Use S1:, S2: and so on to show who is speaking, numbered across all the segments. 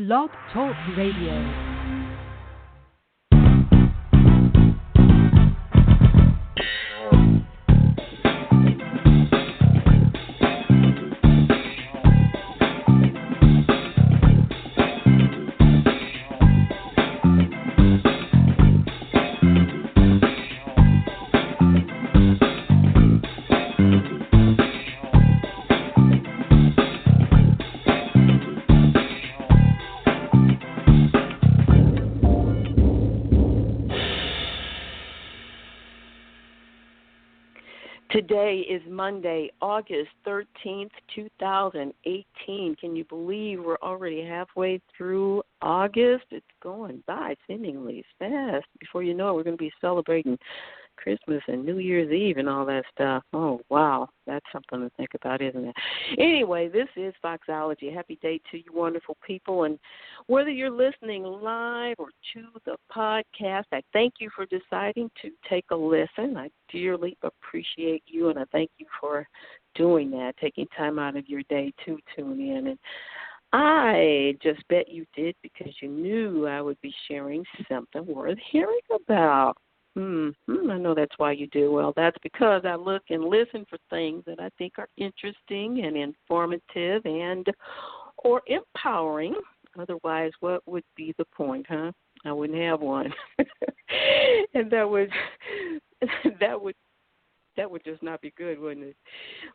S1: Blog Talk Radio. Today is Monday, August 13th, 2018. Can you believe we're already halfway through August? It's going by seemingly fast. Before you know it, we're going to be celebrating Christmas and New Year's Eve and all that stuff. Oh, wow. That's something to think about, isn't it? Anyway, this is Foxology. Happy day to you wonderful people. And whether you're listening live or to the podcast, I thank you for deciding to take a listen. I dearly appreciate you, and I thank you for doing that, taking time out of your day to tune in. And I just bet you did because you knew I would be sharing something worth hearing about. I know that's why you do. Well, that's because I look and listen for things that I think are interesting and informative and or empowering. Otherwise, what would be the point, huh? I wouldn't have one. And that would just not be good, wouldn't it?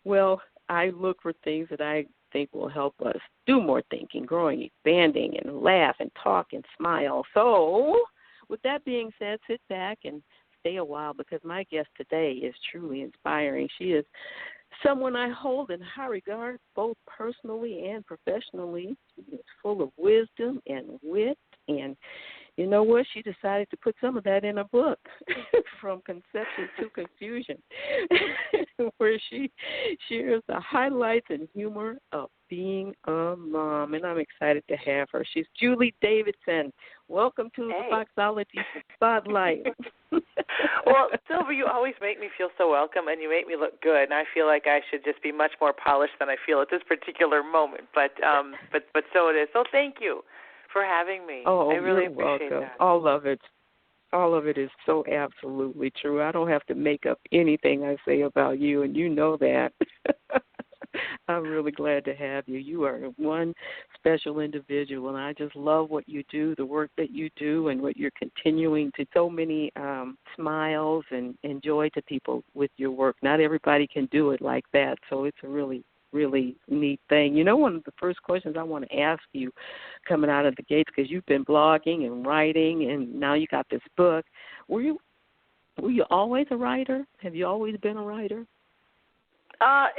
S1: Well, I look for things that I think will help us do more thinking, growing, expanding, and laugh and talk and smile. So with that being said, sit back and stay a while because my guest today is truly inspiring. She is someone I hold in high regard both personally and professionally. She is full of wisdom and wit, and you know what? She decided to put some of that in a book, From Conception to Confusion, where she shares the highlights and humor of being a mom. And I'm excited to have her. She's Julie Davidson. Welcome to the Foxology Spotlight.
S2: Well, Silver, you always make me feel so welcome, and you make me look good. And I feel like I should just be much more polished than I feel at this particular moment. But so it is. So thank you for having me.
S1: Oh,
S2: I really
S1: you're
S2: appreciate
S1: welcome.
S2: that.
S1: All of it is so absolutely true. I don't have to make up anything I say about you, and you know that. I'm really glad to have you. You are one special individual, and I just love what you do, the work that you do, and what you're continuing to so many smiles and joy to people with your work. Not everybody can do it like that, so it's a really neat thing. You know, one of the first questions I want to ask you coming out of the gates, because you've been blogging and writing, and now you got this book. Were you always a writer? Have you always been a writer?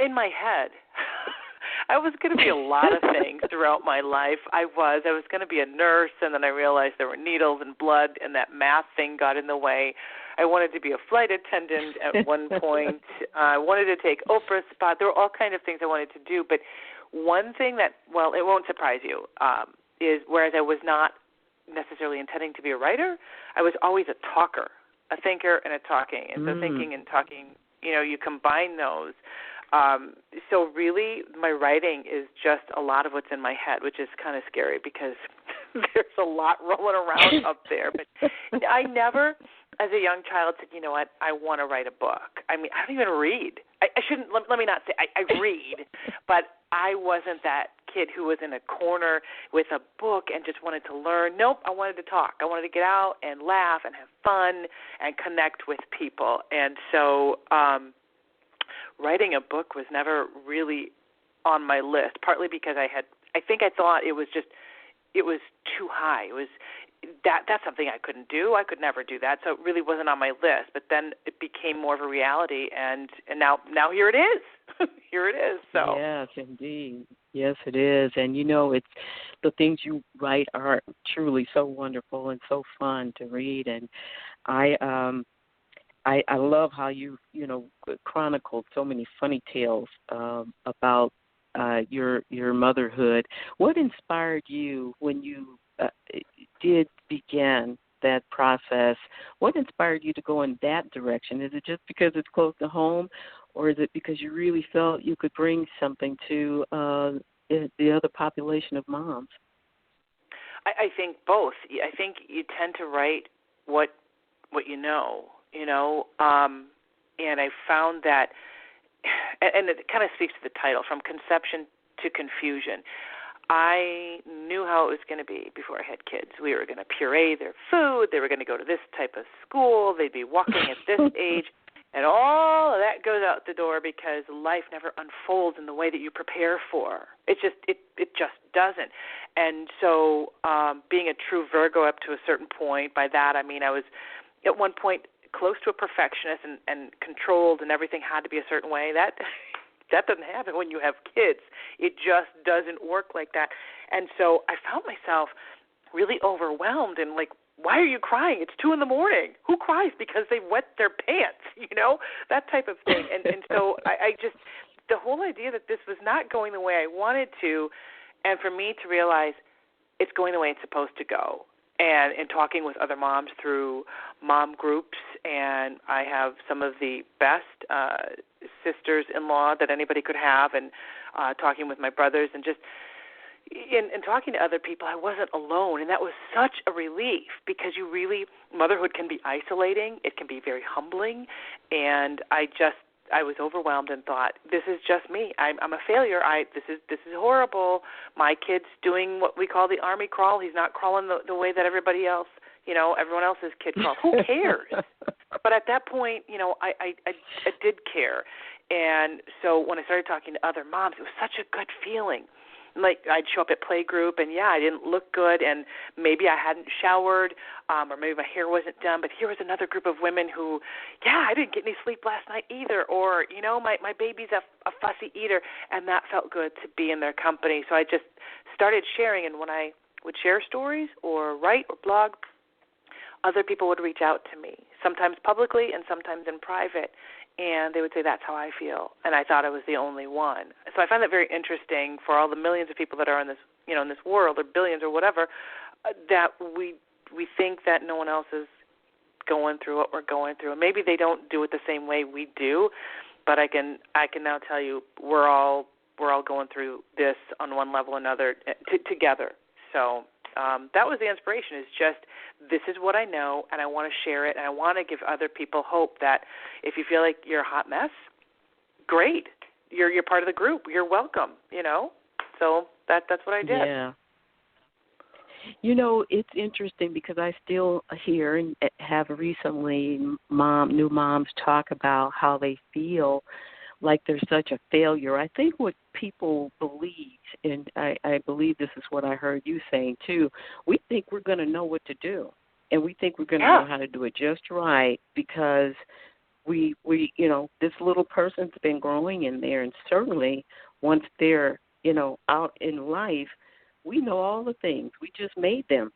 S2: In my head. I was going to be a lot of things throughout my life. I was going to be a nurse, and then I realized there were needles and blood, and that math thing got in the way. I wanted to be a flight attendant at one point. I wanted to take Oprah's spot. There were all kinds of things I wanted to do. But one thing that, well, it won't surprise you, is whereas I was not necessarily intending to be a writer, I was always a talker, a thinker and a talking. And so thinking and talking, you combine those. So really my writing is just a lot of what's in my head, which is kind of scary because there's a lot rolling around up there. But I never, as a young child, said, you know what, I want to write a book. I mean, I don't even read. I shouldn't, let me not say, I read, but I wasn't that kid who was in a corner with a book and just wanted to learn. Nope, I wanted to talk. I wanted to get out and laugh and have fun and connect with people. And so writing a book was never really on my list, partly because I thought it was too high. It was that's something I couldn't do. I could never do that. So it really wasn't on my list. But then it became more of a reality, and now here it is. Here it is. So
S1: yes, indeed. Yes, it is. And it's the things you write are truly so wonderful and so fun to read. And I love how you chronicled so many funny tales about your motherhood. What inspired you when you did begin that process? What inspired you to go in that direction? Is it just because it's close to home, or is it because you really felt you could bring something to the other population of moms?
S2: I think both. I think you tend to write what you know, and I found that, and it kind of speaks to the title, From Conception to Confusion. I knew how it was going to be before I had kids. We were going to puree their food. They were going to go to this type of school. They'd be walking at this age. And all of that goes out the door because life never unfolds in the way that you prepare for. It just doesn't. And so being a true Virgo up to a certain point, by that I mean I was at one point close to a perfectionist and controlled, and everything had to be a certain way. That doesn't happen when you have kids. It just doesn't work like that. And so I found myself really overwhelmed and like, why are you crying? It's 2 a.m. Who cries because they wet their pants? That type of thing. And so I just, the whole idea that this was not going the way I wanted to, and for me to realize it's going the way it's supposed to go. And in talking with other moms through mom groups, and I have some of the best sisters-in-law that anybody could have, and talking with my brothers, and just in talking to other people, I wasn't alone, and that was such a relief because motherhood can be isolating. It can be very humbling, and I was overwhelmed and thought, this is just me. I'm a failure. This is horrible. My kid's doing what we call the army crawl. He's not crawling the way that everybody else, everyone else's kid crawls. Who cares? But at that point, I did care. And so when I started talking to other moms, it was such a good feeling. Like I'd show up at playgroup, and I didn't look good, and maybe I hadn't showered, or maybe my hair wasn't done. But here was another group of women who, I didn't get any sleep last night either, or my baby's a fussy eater, and that felt good to be in their company. So I just started sharing, and when I would share stories or write or blog, other people would reach out to me, sometimes publicly and sometimes in private. And they would say, that's how I feel. And I thought I was the only one. So I find that very interesting for all the millions of people that are in this, in this world, or billions or whatever, that we think that no one else is going through what we're going through. And maybe they don't do it the same way we do, but I can now tell you we're all going through this on one level or another together. So that was the inspiration, is just this is what I know, and I want to share it, and I want to give other people hope that if you feel like you're a hot mess, great. You're part of the group. You're welcome, So that's what I did.
S1: Yeah. It's interesting because I still hear and have recently new moms talk about how they feel like they're such a failure. I think what people believe, and I believe this is what I heard you saying too, we think we're going to know what to do, and we think we're going to know how to do it just right because we this little person's been growing in there, and certainly once they're, out in life, we know all the things. We just made them.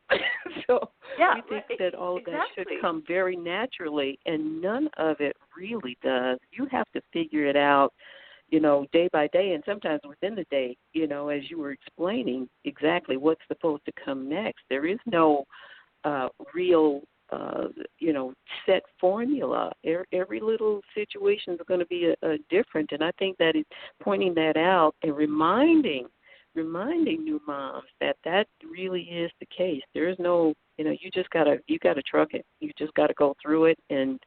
S1: So we think that all of that should come very naturally, and none of it really does. You have to figure it out, day by day, and sometimes within the day, as you were explaining exactly what's supposed to come next. There is no real, set formula. Every little situation is going to be different, and I think that it's pointing that out and reminding new moms that really is the case. There is no, you just gotta truck it. You just gotta go through it and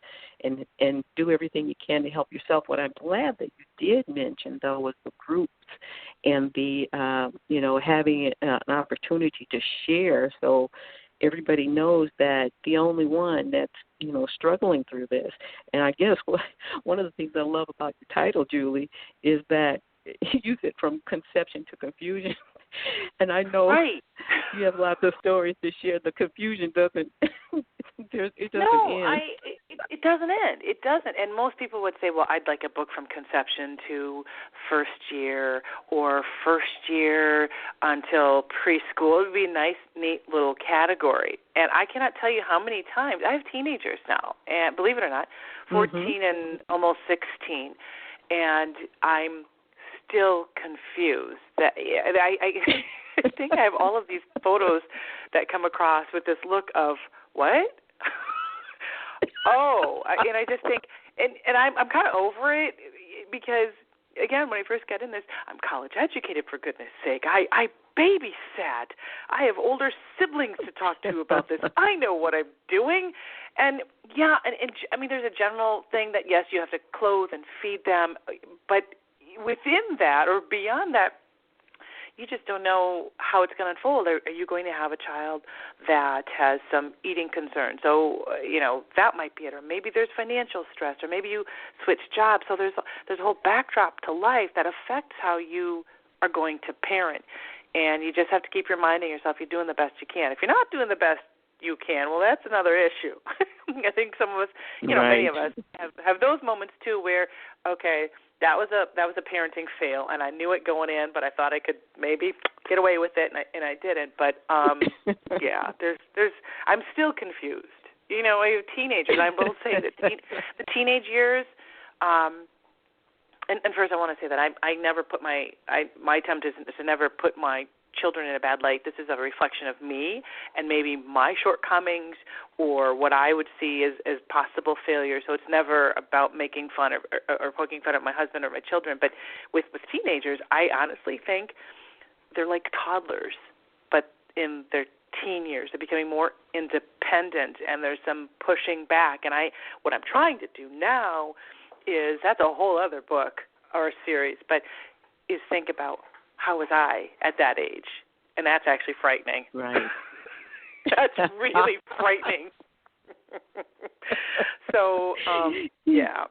S1: do everything you can to help yourself. What I'm glad that you did mention though was the groups and the having an opportunity to share, so everybody knows that the only one that's struggling through this. And I guess one of the things I love about your title, Julie, is that you said from conception to confusion. And I know you have lots of stories to share. The confusion doesn't end.
S2: It doesn't end. It doesn't. And most people would say, well, I'd like a book from conception to first year, or first year until preschool. It would be a nice, neat little category. And I cannot tell you how many times. I have teenagers now, and believe it or not, 14 and almost 16. And I'm still confused. That I think I have all of these photos that come across with this look of what? And I just think, and I'm kind of over it because, again, when I first got in this, I'm college educated, for goodness sake. I babysat. I have older siblings to talk to about this. I know what I'm doing. And, yeah, and I mean, there's a general thing that, yes, you have to clothe and feed them, but within that or beyond that, you just don't know how it's going to unfold. Are you going to have a child that has some eating concerns? So, that might be it. Or maybe there's financial stress, or maybe you switch jobs. So there's a whole backdrop to life that affects how you are going to parent. And you just have to keep reminding yourself you're doing the best you can. If you're not doing the best you can, well, that's another issue. I think some of us, many of us have those moments too where, okay, that was a parenting fail, and I knew it going in, but I thought I could maybe get away with it, and I didn't. But yeah, there's I'm still confused. I have teenagers. I will say that the teenage years. And first, I want to say that I never put my attempt is to never put my children in a bad light. This is a reflection of me and maybe my shortcomings or what I would see as possible failures. So it's never about making fun or poking fun at my husband or my children. But with teenagers, I honestly think they're like toddlers, but in their teen years. They're becoming more independent, and there's some pushing back. And what I'm trying to do now is, that's a whole other book or a series, but is think about, how was I at that age? And that's actually frightening.
S1: Right.
S2: That's really frightening. So, yeah.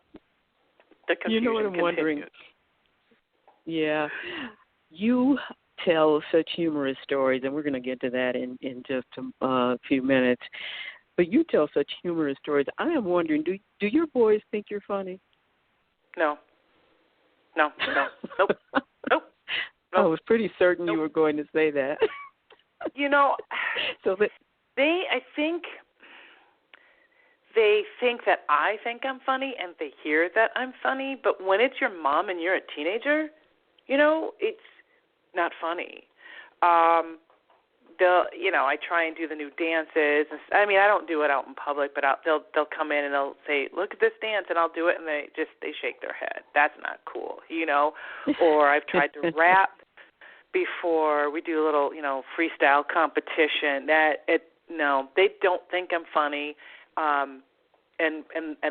S2: The confusion
S1: You know what I'm
S2: continues.
S1: wondering? Yeah. You tell such humorous stories, and we're going to get to that in just a few minutes. But you tell such humorous stories. I am wondering, do your boys think you're funny?
S2: No. Nope.
S1: I was pretty certain you were going to say that.
S2: So I think they think that I think I'm funny, and they hear that I'm funny. But when it's your mom and you're a teenager, it's not funny. I try and do the new dances. I mean, I don't do it out in public, but they'll come in and they'll say, "Look at this dance," and I'll do it, and they shake their head. That's not cool, Or I've tried to rap before. We do a little, freestyle competition. No, they don't think I'm funny, and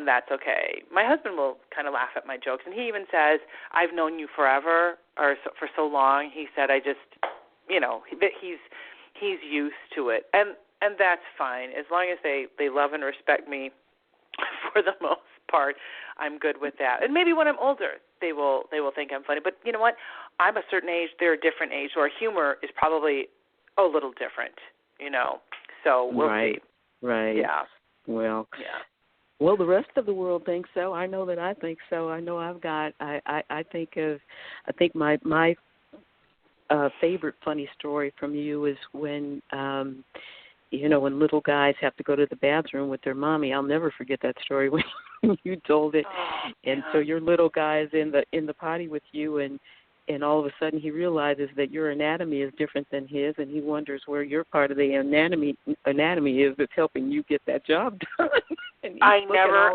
S2: that's okay. My husband will kind of laugh at my jokes, and he even says, "I've known you forever, or for so long." He said, "I just, that he's used to it," and that's fine as long as they love and respect me. For the most part, I'm good with that. And maybe when I'm older, they will think I'm funny. But you know what? I'm a certain age; they're a different age, so our humor is probably a little different. So we'll see.
S1: Right.
S2: Yeah.
S1: Well.
S2: Yeah.
S1: Well, the rest of the world thinks so. I know that I think so. I know I've got. I think my favorite funny story from you is when when little guys have to go to the bathroom with their mommy. I'll never forget that story when you told it. And so your little guy is in the potty with you, and all of a sudden he realizes that your anatomy is different than his, and he wonders where your part of the anatomy is that's helping you get that job done. I never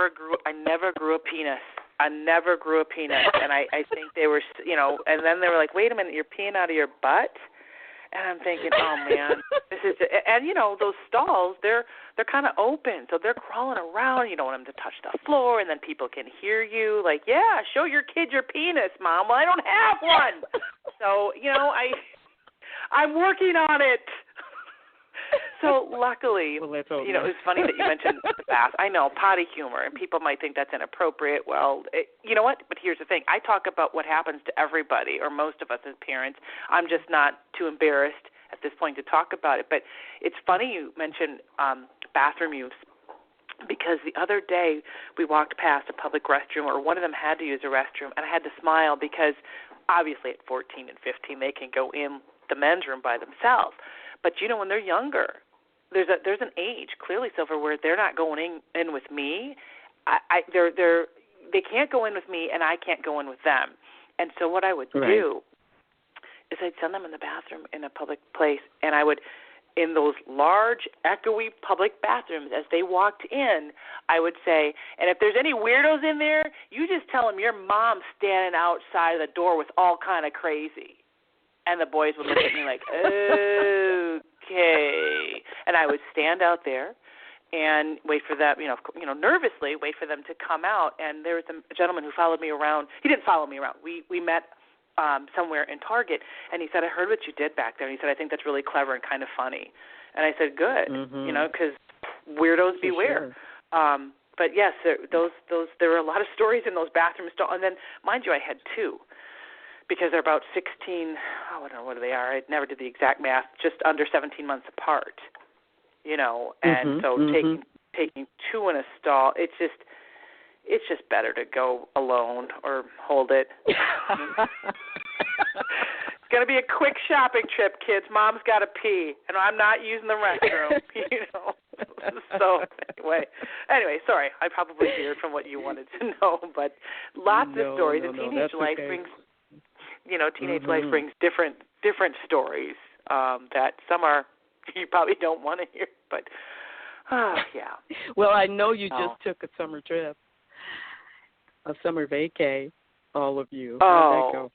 S1: grew a penis. I never grew a penis, and I think they were, and then they were like, "Wait a minute, you're peeing out of your butt?" And I'm thinking, "Oh man, this is," and those stalls, they're kind of open, so they're crawling around. You don't want them to touch the floor, and then people can hear you, like, "Yeah, show your kid your penis, Mom." Well, I don't have one, so I'm working on it. So luckily, it was funny that you mentioned the bath. I know, potty humor, and people might think that's inappropriate. Well, you know what? But here's the thing. I talk about what happens to everybody, or most of us as parents. I'm just not too embarrassed at this point to talk about it. But it's funny you mentioned bathroom use, because the other day we walked past a public restroom, or one of them had to use a restroom, and I had to smile because obviously at 14 and 15 they can go in the men's room by themselves. But when they're younger, there's an age clearly, Silver, where they're not going in with me. They can't go in with me, and I can't go in with them. And so what I would do is I'd send them in the bathroom in a public place, and I would, in those large, echoey public bathrooms, as they walked in, I would say, "And if there's any weirdos in there, you just tell them your mom's standing outside of the door with all kind of crazy."
S2: And the boys would look at me like, okay. And I would stand out there and wait for them, nervously wait for them to come out. And there was a gentleman who followed me around. He didn't follow me around. We met somewhere in Target, and he said, I heard what you did back there. And he said, I think that's really clever and kind of funny. And I said, good, because weirdos beware. Sure. But yes, there were a lot of stories in those bathrooms. And then, mind you, I had two, because they're about 16, I don't know what they are. I never did the exact math, just under 17 months apart. And so taking two in a stall, it's just better to go alone or hold it. It's going to be a quick shopping trip, kids. Mom's got to pee, and I'm not using the restroom, So anyway, sorry. I probably veered from what you wanted to know, but lots of stories. And teenage life brings, teenage life brings different stories that some are you probably don't want to hear, but yeah.
S1: Well, I know you just took a summer trip, a summer vacay, all of you. How'd that go?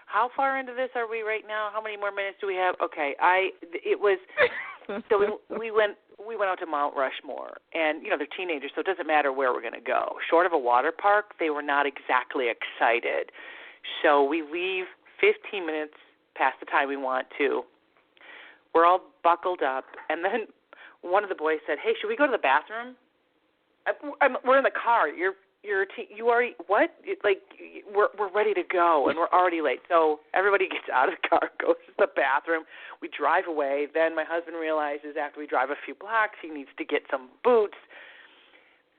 S2: How far into this are we right now? How many more minutes do we have? Okay, we went out to Mount Rushmore, and they're teenagers, so it doesn't matter where we're going to go. Short of a water park, they were not exactly excited. So we leave 15 minutes past the time we want to. We're all buckled up, and then one of the boys said, "Hey, should we go to the bathroom?" We're in the car. You already what? Like we're ready to go, and we're already late. So everybody gets out of the car, goes to the bathroom. We drive away. Then my husband realizes after we drive a few blocks, he needs to get some boots.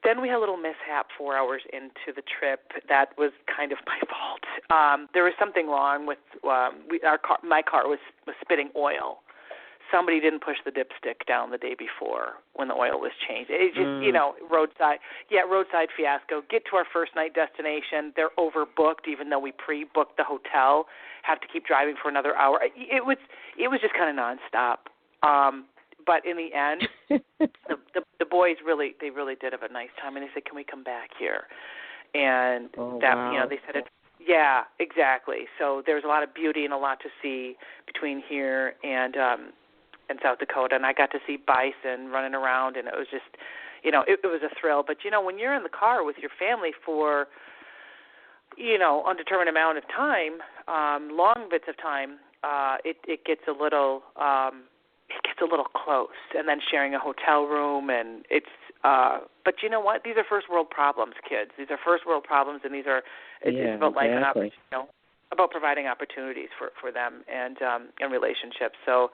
S2: Then we had a little mishap 4 hours into the trip. That was kind of my fault. There was something wrong with my car was spitting oil. Somebody didn't push the dipstick down the day before when the oil was changed. It just, roadside fiasco. Get to our first night destination. They're overbooked, even though we pre-booked the hotel. Have to keep driving for another hour. It was just kind of nonstop. But in the end, the boys really did have a nice time, and they said, "Can we come back here?" And they said it. Yeah, exactly. So there's a lot of beauty and a lot to see between here and South Dakota, and I got to see bison running around, and it was just, it was a thrill. But when you're in the car with your family for, undetermined amount of time, long bits of time, it gets a little. It gets a little close, and then sharing a hotel room, and it's. But you know what? These are first world problems, kids. These are first world problems, and it's about life and opportunity, about providing opportunities for them and relationships. So,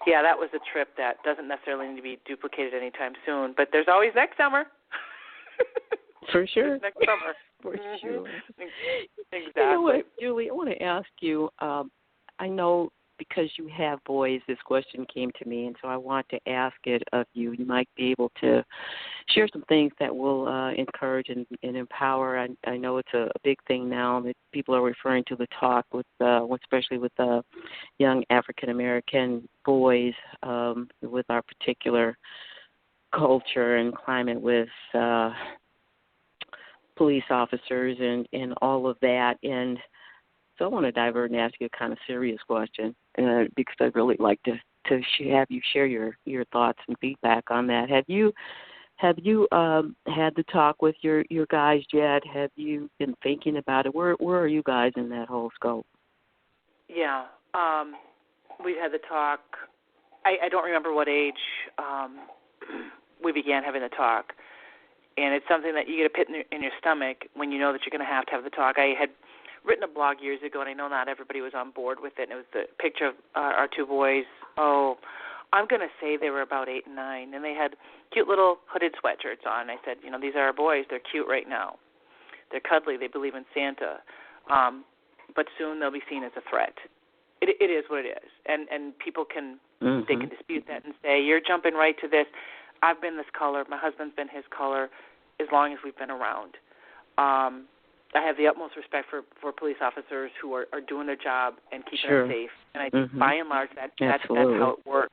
S2: yeah, that was a trip that doesn't necessarily need to be duplicated anytime soon. But there's always next summer.
S1: For sure.
S2: Next summer.
S1: For sure.
S2: Exactly.
S1: You know what, Julie? I want to ask you. I know. Because you have boys, this question came to me, and so I want to ask it of you. You might be able to share some things that will encourage and empower. I know it's a big thing now that people are referring to the talk with, especially with young African American boys, with our particular culture and climate with police officers and all of that. And so I want to divert and ask you a kind of serious question because I'd really like to have you share your thoughts and feedback on that. Have you had the talk with your guys yet? Have you been thinking about it? Where are you guys in that whole scope?
S2: Yeah, we had the talk. I don't remember what age we began having the talk, and it's something that you get a pit in your stomach when you know that you're going to have the talk. I had written a blog years ago, and I know not everybody was on board with it, and it was the picture of our two boys. Oh, I'm going to say they were about 8 and 9, and they had cute little hooded sweatshirts on. I said, these are our boys. They're cute right now. They're cuddly. They believe in Santa. But soon they'll be seen as a threat. It is what it is. And people can they can dispute that and say, you're jumping right to this. I've been this color. My husband's been his color as long as we've been around. I have the utmost respect for police officers who are doing their job and keeping us safe. And I think by and large that's how it works.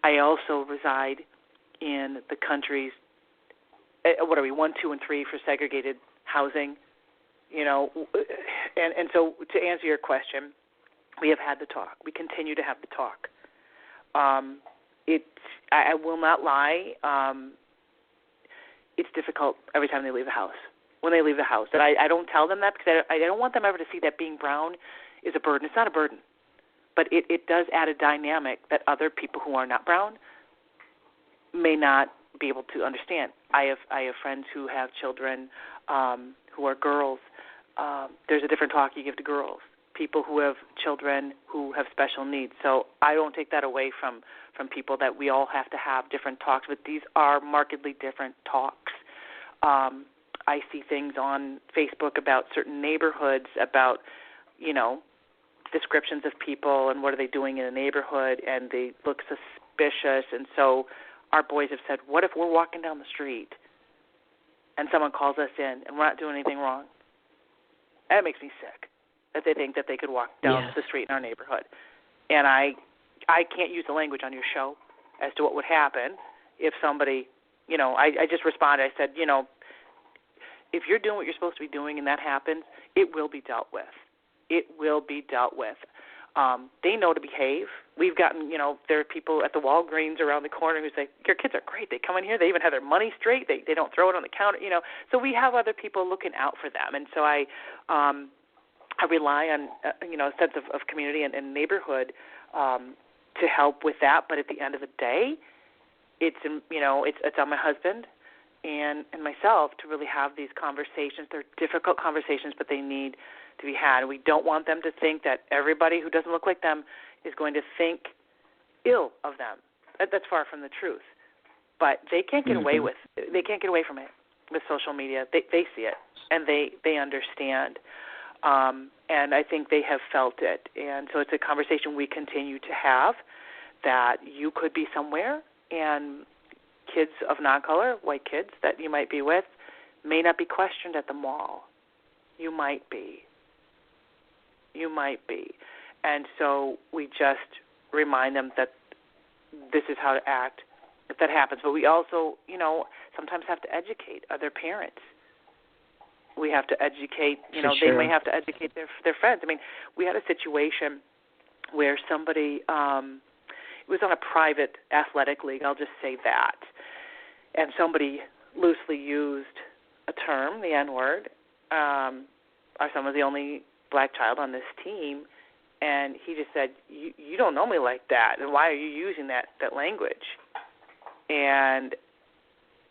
S2: I also reside in the country's, 1, 2, and 3 for segregated housing You know, and so to answer your question, we have had the talk. We continue to have the talk. I will not lie. It's difficult every time they leave the house. When they leave the house, and I don't tell them that because I don't want them ever to see that being brown is a burden. It's not a burden, but it does add a dynamic that other people who are not brown may not be able to understand. I have friends who have children who are girls. There's a different talk you give to girls. People who have children who have special needs. So I don't take that away from people that we all have to have different talks, but these are markedly different talks. I see things on Facebook about certain neighborhoods, about, you know, descriptions of people and what are they doing in a neighborhood, and they look suspicious. And so our boys have said, what if we're walking down the street and someone calls us in and we're not doing anything wrong? That makes me sick, that they think that they could walk down the street in our neighborhood. And I can't use the language on your show as to what would happen if somebody, you know, I just responded. I said, you know, if you're doing what you're supposed to be doing and that happens, it will be dealt with. It will be dealt with. They know to behave. We've gotten, you know, there are people at the Walgreens around the corner who say, your kids are great. They come in here. They even have their money straight. They don't throw it on the counter, you know. So we have other people looking out for them. And so I rely on, you know, a sense of community and neighborhood to help with that. But at the end of the day, it's, you know, it's on my husband and myself to really have these conversations. They're difficult conversations, but they need to be had. We don't want them to think that everybody who doesn't look like them is going to think ill of them. That's far from the truth. But they can't get away with. They can't get away from it with social media. They see it and they understand. And I think they have felt it. And so it's a conversation we continue to have, that you could be somewhere and kids of non-color, white kids that you might be with, may not be questioned at the mall. You might be. You might be. And so we just remind them that this is how to act if that happens. But we also, you know, sometimes have to educate other parents. We have to educate, you know, they may have to educate their friends. I mean, we had a situation where somebody, it was on a private athletic league, I'll just say that, and somebody loosely used a term, the N-word. Our son was the only black child on this team, and he just said, you don't know me like that, and why are you using that language? And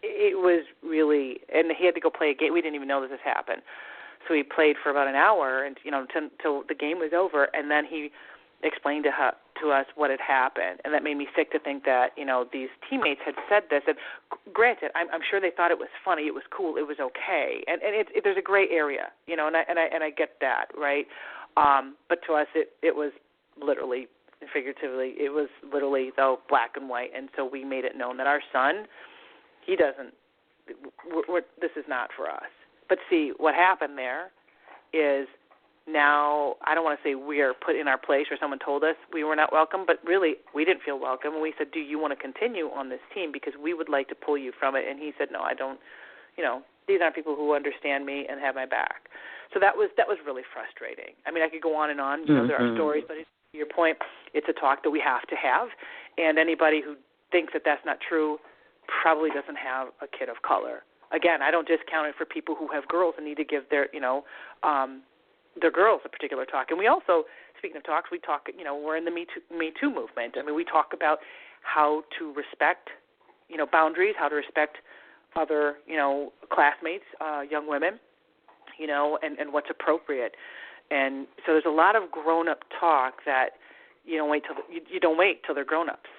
S2: it was really, and he had to go play a game. We didn't even know this happened. So he played for about an hour, and you know, till the game was over, and then he explained to us what had happened, and that made me sick to think that, you know, these teammates had said this. And granted, I'm sure they thought it was funny, it was cool, it was okay, and there's a gray area, you know, and I get that, right? But to us, it was literally and figuratively, it was literally though black and white, and so we made it known that our son, he doesn't. This is not for us. But see, what happened there is now, I don't want to say we are put in our place or someone told us we were not welcome, but really we didn't feel welcome. And we said, do you want to continue on this team? Because we would like to pull you from it. And he said, no, I don't, you know, these aren't people who understand me and have my back. So that was really frustrating. I mean, I could go on and on. You know, there are stories, but to your point, it's a talk that we have to have. And anybody who thinks that that's not true probably doesn't have a kid of color. Again, I don't discount it for people who have girls and need to give their, you know, their girls a particular talk. And we also, speaking of talks, we talk, you know, we're in the Me Too movement. I mean, we talk about how to respect, you know, boundaries, how to respect other, you know, classmates, young women, you know, and what's appropriate. And so there's a lot of grown-up talk that you don't wait till they're grown-ups,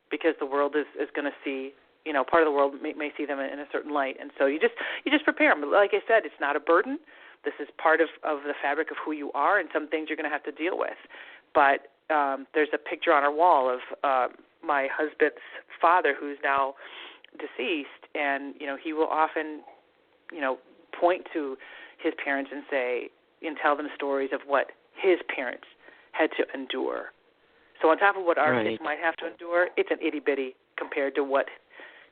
S2: because the world is going to see, you know, part of the world may see them in a certain light. And so you just prepare them. Like I said, it's not a burden. This is part of the fabric of who you are, and some things you're going to have to deal with. But there's a picture on our wall of my husband's father, who's now deceased, and, you know, he will often, you know, point to his parents and say, and tell them stories of what his parents had to endure. So on top of what our kids might have to endure, it's an itty-bitty compared to what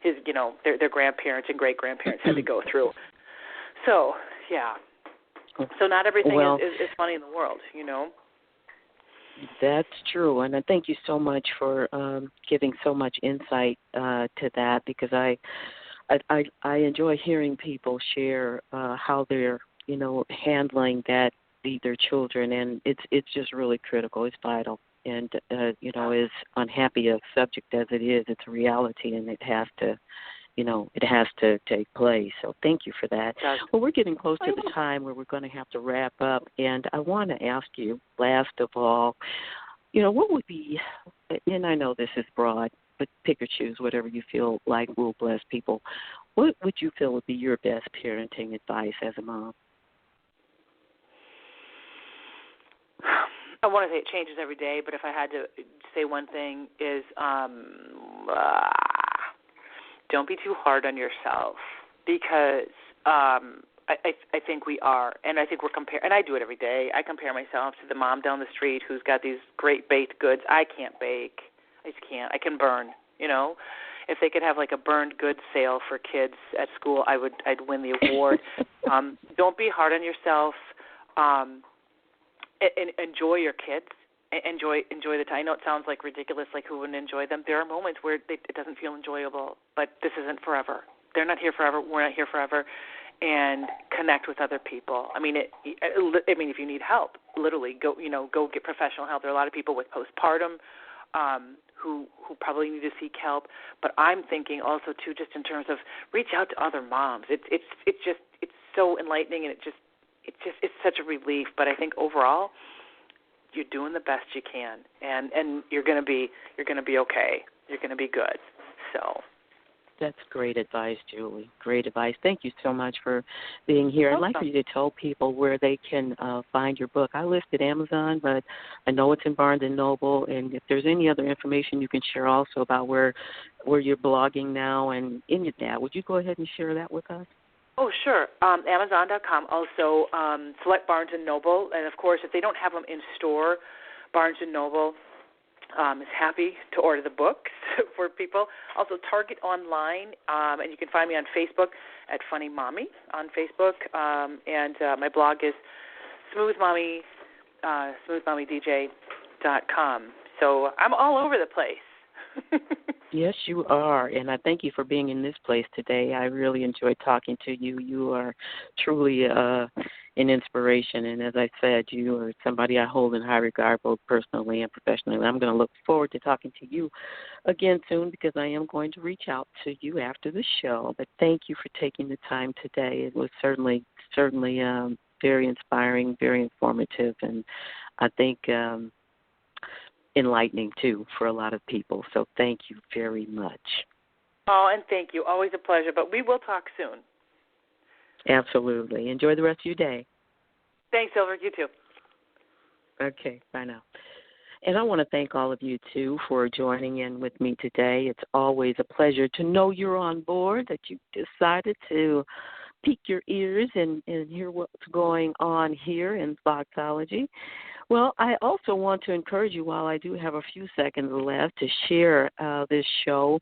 S2: his, you know, their grandparents and great-grandparents had to go through. So, yeah. So not everything
S1: Well,
S2: is funny in the world, you know.
S1: that's true, and I thank you so much for giving so much insight to that, because I enjoy hearing people share how they're handling that, their children, and it's just really critical. It's vital, and as unhappy a subject as it is, it's a reality, and it has to. It has to take place. So thank you for that. Well, we're getting close to the time where we're going to have to wrap up, and I want to ask you, last of all, what would be, and I know this is broad, but pick or choose whatever you feel like will bless people. What would you feel would be your best parenting advice as a mom?
S2: I want to say it changes every day, but if I had to say one thing is don't be too hard on yourself, because I think we are, and I think we're and I do it every day. I compare myself to the mom down the street who's got these great baked goods. I can't bake. I just can't. I can burn, If they could have like a burned goods sale for kids at school, I'd win the award. Don't be hard on yourself. Enjoy your kids. Enjoy the time. I know it sounds like ridiculous, like who wouldn't enjoy them. There are moments where it doesn't feel enjoyable, but this isn't forever. They're not here forever. We're not here forever. And connect with other people. I mean, if you need help, literally go get professional help. There are a lot of people with postpartum who probably need to seek help. But I'm thinking also too, just in terms of reach out to other moms. It's so enlightening, and it's such a relief. But I think overall, you're doing the best you can, and you're gonna be okay. You're gonna be good. So
S1: that's great advice, Julie. Great advice. Thank you so much for being here. I'd like for you to tell people where they can find your book. I listed Amazon, but I know it's in Barnes and Noble. And if there's any other information you can share also about where you're blogging now and any of that, would you go ahead and share that with us?
S2: Oh, sure. Amazon.com. Also, select Barnes & Noble. And, of course, if they don't have them in store, Barnes & Noble is happy to order the books for people. Also, Target Online, and you can find me on Facebook at Funny Mommy on Facebook. And my blog is smoothmommydj.com. So I'm all over the place.
S1: Yes, you are, and I thank you for being in this place today. I really enjoyed talking to you. You are truly an inspiration, and as I said, you are somebody I hold in high regard both personally and professionally. I'm going to look forward to talking to you again soon, because I am going to reach out to you after the show. But thank you for taking the time today. It was certainly very inspiring, very informative, and I think enlightening, too, for a lot of people. So thank you very much.
S2: Oh, and thank you. Always a pleasure. But we will talk soon.
S1: Absolutely. Enjoy the rest of your day.
S2: Thanks, Silver. You too.
S1: Okay. Bye now. And I want to thank all of you, too, for joining in with me today. It's always a pleasure to know you're on board, that you decided to peek your ears and hear what's going on here in Foxology. Well, I also want to encourage you, while I do have a few seconds left, to share this show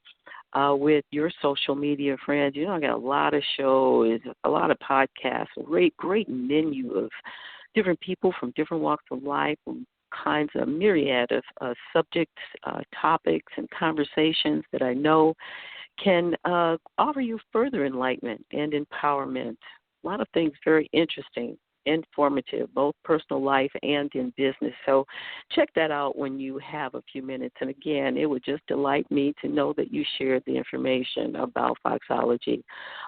S1: with your social media friends. I got a lot of shows, a lot of podcasts, a great menu of different people from different walks of life, from kinds of myriad of subjects, topics, and conversations that I know can offer you further enlightenment and empowerment. A lot of things very interesting, informative, both personal life and in business. So check that out when you have a few minutes. And again, it would just delight me to know that you shared the information about Foxology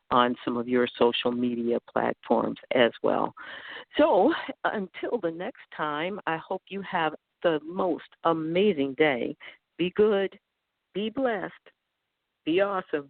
S1: on some of your social media platforms as well. So until the next time, I hope you have the most amazing day. Be good, be blessed, be awesome.